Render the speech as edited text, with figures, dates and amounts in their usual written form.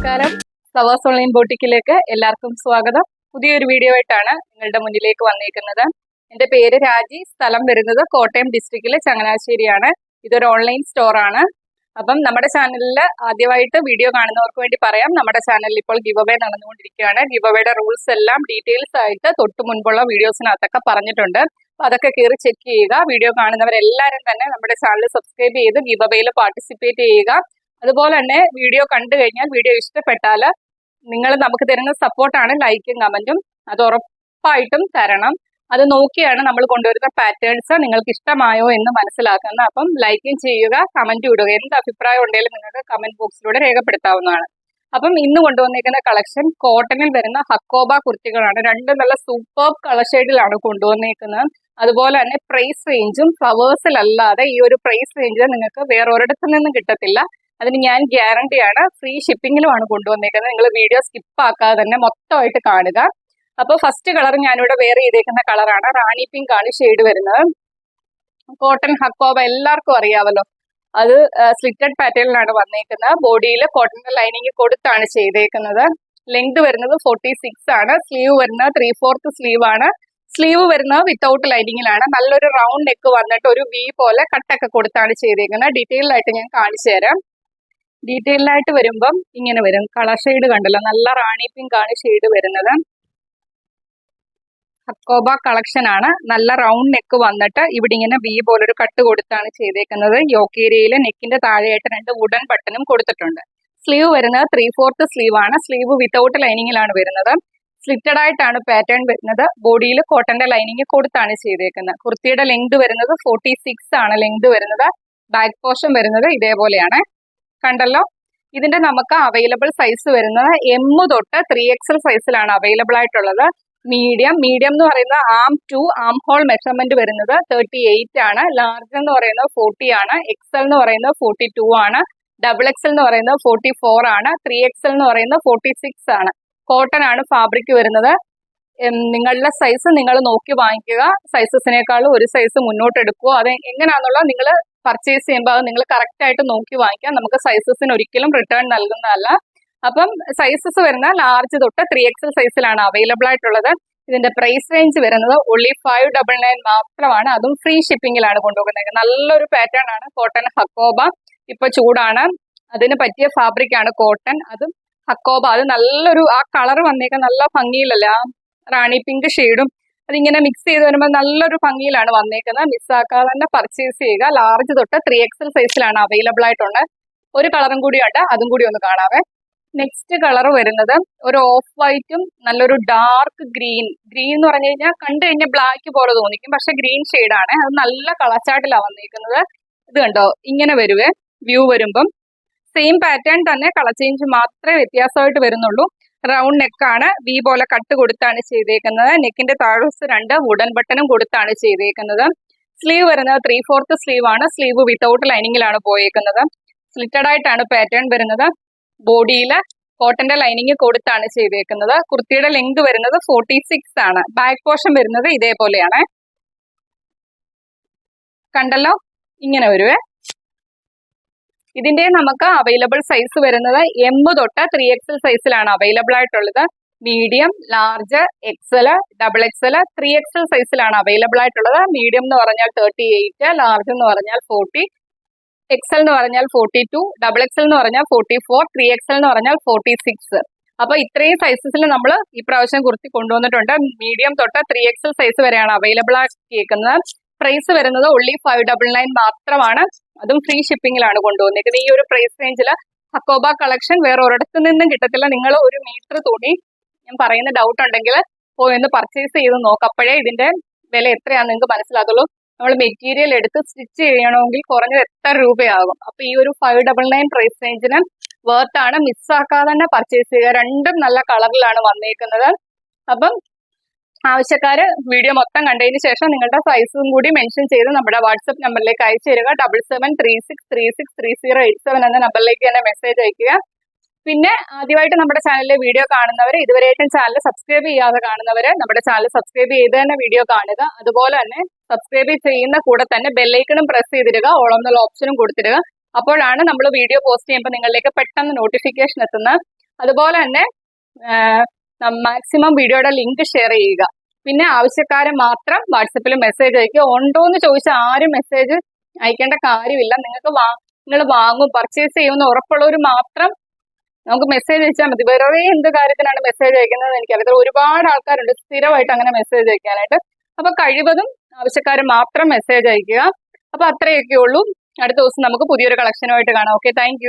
നമസ്കാരം. Flowers online ബോട്ടിക്കിലേക്ക് എല്ലാവർക്കും സ്വാഗതം. പുതിയൊരു വീഡിയോ ആയിട്ടാണ് നിങ്ങളുടെ മുന്നിലേക്ക് വന്നിരിക്കുന്നത്. എൻ്റെ പേര് രാജി. സ്ഥലം വരുന്നത് കോട്ടയം ഡിസ്ട്രിക്റ്റിലെ ചങ്ങനാശ്ശേരിയാണ്. ഇതൊരു ഓൺലൈൻ സ്റ്റോർ ആണ്. അപ്പം നമ്മുടെ ചാനലിൽ ആദ്യമായിട്ട് വീഡിയോ കാണുന്നവർക്ക് വേണ്ടി പറയാം, നമ്മുടെ ചാനലിൽ ഇപ്പോൾ ഗിവ് അവേ നടന്നുകൊണ്ടിരിക്കുകയാണ്. ഗിവ് അവേയുടെ റൂൾസ് എല്ലാം ഡീറ്റെയിൽസ് ആയിട്ട് തൊട്ട് മുൻപുള്ള വീഡിയോസിനകത്തൊക്കെ പറഞ്ഞിട്ടുണ്ട്. അതൊക്കെ കയറി ചെക്ക് ചെയ്യുക. വീഡിയോ കാണുന്നവരെല്ലാവരും തന്നെ നമ്മുടെ ചാനൽ സബ്സ്ക്രൈബ് ചെയ്ത് ഗിവ് അവേയിൽ പാർട്ടിസിപ്പേറ്റ് ചെയ്യുക. അതുപോലെ തന്നെ വീഡിയോ കണ്ടു കഴിഞ്ഞാൽ വീഡിയോ ഇഷ്ടപ്പെട്ടാൽ നിങ്ങൾ നമുക്ക് തരുന്ന സപ്പോർട്ടാണ് ലൈക്കും കമന്റും. അത് ഉറപ്പായിട്ടും തരണം. അത് നോക്കിയാണ് നമ്മൾ കൊണ്ടുവരുന്ന പാറ്റേൺസ് നിങ്ങൾക്ക് ഇഷ്ടമായോ എന്ന് മനസ്സിലാക്കുന്നത്. അപ്പം ലൈക്കും ചെയ്യുക, കമന്റും ഇടുക. എന്ത് അഭിപ്രായം ഉണ്ടെങ്കിലും നിങ്ങൾക്ക് കമന്റ് ബോക്സിലൂടെ രേഖപ്പെടുത്താവുന്നതാണ്. അപ്പം ഇന്ന് കൊണ്ടുവന്നിരിക്കുന്ന കളക്ഷൻ കോട്ടണിൽ വരുന്ന ഹക്കോബ കുർത്തികളാണ്. രണ്ടും നല്ല സൂപ്പർ കളർ ഷെയ്ഡിലാണ് കൊണ്ടുവന്നിരിക്കുന്നത്. അതുപോലെ തന്നെ പ്രൈസ് റേഞ്ചും ഫ്ലവേഴ്സിലല്ലാതെ ഈ ഒരു പ്രൈസ് റേഞ്ചിൽ നിങ്ങൾക്ക് വേറെ ഒരിടത്തു നിന്നും കിട്ടത്തില്ല. അതിന് ഞാൻ ഗ്യാരണ്ടിയാണ്. ഫ്രീ ഷിപ്പിങ്ങിലുമാണ് കൊണ്ടുവന്നേക്കുന്നത്. നിങ്ങൾ വീഡിയോ സ്കിപ്പ് ആക്കാതെ തന്നെ മൊത്തമായിട്ട് കാണുക. അപ്പോൾ ഫസ്റ്റ് കളർ ഞാനിവിടെ വെയർ ചെയ്തേക്കുന്ന കളറാണ്. റാണി പിങ്ക് ആണ് ഷെയ്ഡ് വരുന്നത്. കോട്ടൺ ഹക്കോബ എല്ലാവർക്കും അറിയാമല്ലോ. അത് സ്ലിറ്റഡ് പാറ്റേണിലാണ് വന്നേക്കുന്നത്. ബോഡിയിൽ കോട്ടൺ ലൈനിങ് കൊടുത്താണ് ചെയ്തേക്കുന്നത്. ലെങ്ത് വരുന്നത് 46 ആണ്. സ്ലീവ് വരുന്നത് 3/4 സ്ലീവ് ആണ്. സ്ലീവ് വരുന്നത് വിത്തൗട്ട് ലൈനിങ്ങിലാണ്. നല്ലൊരു റൗണ്ട് നെക്ക് വന്നിട്ട് ഒരു വി പോലെ കട്ടൊക്കെ കൊടുത്താണ് ചെയ്തേക്കുന്നത്. ഡീറ്റെയിൽ ആയിട്ട് ഞാൻ കാണിച്ചു തരാം. ഡീറ്റെയിൽ ആയിട്ട് വരുമ്പം ഇങ്ങനെ വരും. കളർ ഷെയ്ഡ് കണ്ടല്ലോ, നല്ല റാണി പിങ്ക് ആണ് ഷെയ്ഡ് വരുന്നത്. ഹക്കോബ കളക്ഷൻ ആണ്. നല്ല റൗണ്ട് നെക്ക് വന്നിട്ട് ഇവിടെ ഇങ്ങനെ വി പോലൊരു കട്ട് കൊടുത്താണ് ചെയ്തേക്കുന്നത്. യോക്ക് ഏരിയയിൽ നെക്കിന്റെ താഴെയായിട്ട് 2 വുഡൻ ബട്ടണും കൊടുത്തിട്ടുണ്ട്. സ്ലീവ് വരുന്നത് 3/4 സ്ലീവ് ആണ്. സ്ലീവ് വിത്തൗട്ട് ലൈനിങ്ങിലാണ് വരുന്നത്. സ്ലിറ്റഡ് ആയിട്ടാണ് പാറ്റേൺ വരുന്നത്. ബോഡിയിൽ കോട്ടന്റെ ലൈനിങ് കൊടുത്താണ് ചെയ്തേക്കുന്നത്. കുർത്തിയുടെ ലെങ്ത് വരുന്നത് 46 ആണ് ലെങ്ത് വരുന്നത്. ബാക്ക് പോർഷൻ വരുന്നത് ഇതേപോലെയാണ്. കണ്ടല്ലോ. ഇതിന്റെ നമുക്ക് അവൈലബിൾ സൈസ് വരുന്നത് M തൊട്ട് 3XL സൈസിലാണ് അവൈലബിൾ ആയിട്ടുള്ളത്. മീഡിയം എന്ന് പറയുന്നത് ആം ടു ആം ഹോൾ മെഷർമെന്റ് വരുന്നത് 38 ആണ്. ലാർജ് എന്ന് പറയുന്നത് 40 ആണ്. XL എന്ന് പറയുന്നത് 42 ആണ്. XXL എന്ന് പറയുന്നത് 44 ആണ്. 3XL എന്ന് പറയുന്നത് 46 ആണ്. കോട്ടൺ ആണ് ഫാബ്രിക് വരുന്നത്. നിങ്ങളുടെ സൈസ് നിങ്ങൾ നോക്കി വാങ്ങിക്കുക. സൈസസിനേക്കാളും ഒരു സൈസ് മുന്നോട്ട് എടുക്കുക. അത് എങ്ങനെയാണെന്നുള്ള നിങ്ങൾ പർച്ചേസ് ചെയ്യുമ്പോൾ അത് നിങ്ങൾ കറക്റ്റ് ആയിട്ട് നോക്കി വാങ്ങിക്കാം. നമുക്ക് സൈസസിന് ഒരിക്കലും റിട്ടേൺ നൽകുന്നതല്ല. അപ്പം സൈസസ് വരുന്ന ലാർജ് തൊട്ട് 3XL സൈസിലാണ് അവൈലബിൾ ആയിട്ടുള്ളത്. ഇതിന്റെ പ്രൈസ് റേഞ്ച് വരുന്നത് only 599 മാത്രമാണ്. അതും ഫ്രീ ഷിപ്പിംഗിലാണ് കൊണ്ടുപോകുന്നത്. നല്ലൊരു പാറ്റേൺ ആണ് കോട്ടൺ ഹക്കോബ. ഇപ്പൊ ചൂടാണ്, അതിന് പറ്റിയ ഫാബ്രിക് ആണ് കോട്ടൺ. അതും ഹക്കോബ. അത് നല്ലൊരു ആ കളർ വന്നേക്കാൻ നല്ല ഭംഗിയിലല്ല, ആ റാണി പിങ്ക് ഷെയ്ഡും അതിങ്ങനെ മിക്സ് ചെയ്ത് വരുമ്പോൾ നല്ലൊരു ഭംഗിയിലാണ് വന്നേക്കുന്നത്. മിസ്സാക്കാതെ തന്നെ പർച്ചേസ് ചെയ്യുക. ലാർജ് തൊട്ട് 3XL സൈസിലാണ് അവൈലബിൾ ആയിട്ടുണ്ട്. ഒരു കളറും കൂടി ഉണ്ട്, അതും കൂടി ഒന്ന് കാണാവേ. നെക്സ്റ്റ് കളർ വരുന്നത് ഒരു ഓഫ് വൈറ്റും നല്ലൊരു ഡാർക്ക് ഗ്രീൻ എന്ന് പറഞ്ഞു കഴിഞ്ഞാൽ കണ്ടു കഴിഞ്ഞാൽ ബ്ലാക്ക് പോലെ തോന്നിക്കും, പക്ഷെ ഗ്രീൻ ഷെയ്ഡാണ്. അത് നല്ല കളച്ചാട്ടിലാണ് വന്നിരിക്കുന്നത്. ഇത് കണ്ടോ, ഇങ്ങനെ വരുവേ വ്യൂ വരുമ്പം. സെയിം പാറ്റേൺ തന്നെ, കളർ ചേഞ്ച് മാത്രമേ വ്യത്യാസമായിട്ട് വരുന്നുള്ളൂ. റൗണ്ട് നെക്കാണ്, വി പോലെ കട്ട് കൊടുത്താണ് ചെയ്തേക്കുന്നത്. നെക്കിന്റെ താഴ്വശത്ത് 2 വുഡൻ ബട്ടണും കൊടുത്താണ് ചെയ്തേക്കുന്നത്. സ്ലീവ് വരുന്നത് 3/4 സ്ലീവ് ആണ്. സ്ലീവ് വിത്തൗട്ട് ലൈനിങ്ങിലാണ് പോയേക്കുന്നത്. സ്ലിറ്റഡ് ആയിട്ടാണ് പാറ്റേൺ വരുന്നത്. ബോഡിയിൽ കോട്ടന്റെ ലൈനിങ് കൊടുത്താണ് ചെയ്തേക്കുന്നത്. കുർത്തിയുടെ ലെങ്ത് വരുന്നത് 46 ആണ്. ബാക്ക് പോർഷൻ വരുന്നത് ഇതേപോലെയാണ്. കണ്ടല്ലോ, ഇങ്ങനെ വരുവേ. ഇതിന്റെ നമുക്ക് അവൈലബിൾ സൈസ് വരുന്നത് M തൊട്ട് 3XL സൈസിലാണ് അവൈലബിൾ ആയിട്ടുള്ളത്. Medium, large, XL, XXL, 3XL സൈസിലാണ് അവൈലബിൾ ആയിട്ടുള്ളത്. മീഡിയം എന്ന് പറഞ്ഞാൽ 38, ലാർജ് എന്ന് പറഞ്ഞാൽ 40, XL എന്ന് പറഞ്ഞാൽ 42, XXL എന്ന് പറഞ്ഞാൽ 44, 3XL എന്ന് പറഞ്ഞാൽ 46. അപ്പൊ ഇത്രയും സൈസസിൽ നമ്മൾ ഈ പ്രാവശ്യം കുർത്തി കൊണ്ടുവന്നിട്ടുണ്ട്. മീഡിയം തൊട്ട് 3XL സൈസ് വരെയാണ് അവൈലബിൾ ആക്കിയേക്കുന്നത്. പ്രൈസ് വരുന്നത് only 599 മാത്രമാണ്. അതും ഫ്രീ ഷിപ്പിംഗിലാണ് കൊണ്ടുവന്നിരിക്കുന്നത്. ഈ ഒരു പ്രൈസ് റേഞ്ചിൽ ഹക്കോബ കളക്ഷൻ വേറെ ഒരിടത്തു നിന്നും കിട്ടത്തില്ല. നിങ്ങൾ 1 മീറ്റർ തുണി, ഞാൻ പറയുന്ന ഡൗട്ട് ഉണ്ടെങ്കിൽ പോയി ഒന്ന് പർച്ചേസ് ചെയ്ത് നോക്കാം. അപ്പോഴേ ഇതിന്റെ വില എത്രയാണെന്ന് നിങ്ങൾക്ക് മനസ്സിലാകുള്ളൂ. നമ്മൾ മെറ്റീരിയൽ എടുത്ത് സ്റ്റിച്ച് ചെയ്യണമെങ്കിൽ കുറഞ്ഞത് എത്ര രൂപയാകും. അപ്പൊ ഈ ഒരു 599 പ്രൈസ് റേഞ്ചിന് വേർത്താണ്. മിസ്സാക്കാതെ തന്നെ പർച്ചേസ് ചെയ്യുക. രണ്ടും നല്ല കളറിലാണ് വന്നേക്കുന്നത്. അപ്പം ആവശ്യക്കാര് വീഡിയോ മൊത്തം കണ്ടതിന് ശേഷം നിങ്ങളുടെ സൈസും കൂടി മെൻഷൻ ചെയ്ത് നമ്മുടെ വാട്സപ്പ് നമ്പറിലേക്ക് അയച്ചു തരിക. 7736363087 എന്ന നമ്പറിലേക്ക് തന്നെ മെസ്സേജ് അയക്കുക. പിന്നെ ആദ്യമായിട്ട് നമ്മുടെ ചാനലിലെ വീഡിയോ കാണുന്നവർ, ഇതുവരെയായിട്ടും ചാനൽ സബ്സ്ക്രൈബ് ചെയ്യാതെ കാണുന്നവര് നമ്മുടെ ചാനൽ സബ്സ്ക്രൈബ് ചെയ്ത് തന്നെ വീഡിയോ കാണുക. അതുപോലെ തന്നെ സബ്സ്ക്രൈബ് ചെയ്യുന്ന കൂടെ തന്നെ ബെല്ലൈക്കണും പ്രസ് ചെയ്തിടുക. ഓൾ എന്നുള്ള ഓപ്ഷനും കൊടുത്തിടുക. അപ്പോഴാണ് നമ്മൾ വീഡിയോ പോസ്റ്റ് ചെയ്യുമ്പോൾ നിങ്ങളിലേക്ക് പെട്ടെന്ന് നോട്ടിഫിക്കേഷൻ എത്തുന്നത്. അതുപോലെ തന്നെ മാക്സിമം വീഡിയോയുടെ ലിങ്ക് ഷെയർ ചെയ്യുക. പിന്നെ ആവശ്യക്കാരെ മാത്രം വാട്സപ്പിൽ മെസ്സേജ് അയക്കുക. ഉണ്ടോ എന്ന് ചോദിച്ചാൽ ആരും മെസ്സേജ് അയക്കേണ്ട കാര്യമില്ല. നിങ്ങൾ വാങ്ങും പർച്ചേസ് ചെയ്യുമെന്ന് ഉറപ്പുള്ളവർ മാത്രം നമുക്ക് മെസ്സേജ് അയച്ചാൽ മതി. വെറുതെ എന്ത് കാര്യത്തിനാണ് മെസ്സേജ് അയക്കുന്നത് എനിക്കറിയാം. ഒരുപാട് ആൾക്കാരുണ്ട് സ്ഥിരമായിട്ട് അങ്ങനെ മെസ്സേജ് അയക്കാനായിട്ട്. അപ്പൊ കഴിവതും ആവശ്യക്കാർ മാത്രം മെസ്സേജ് അയക്കുക. അപ്പൊ അത്രയൊക്കെ ഉള്ളൂ. അടുത്ത ദിവസം നമുക്ക് പുതിയൊരു കളക്ഷനുമായിട്ട് കാണാം. Okay, thank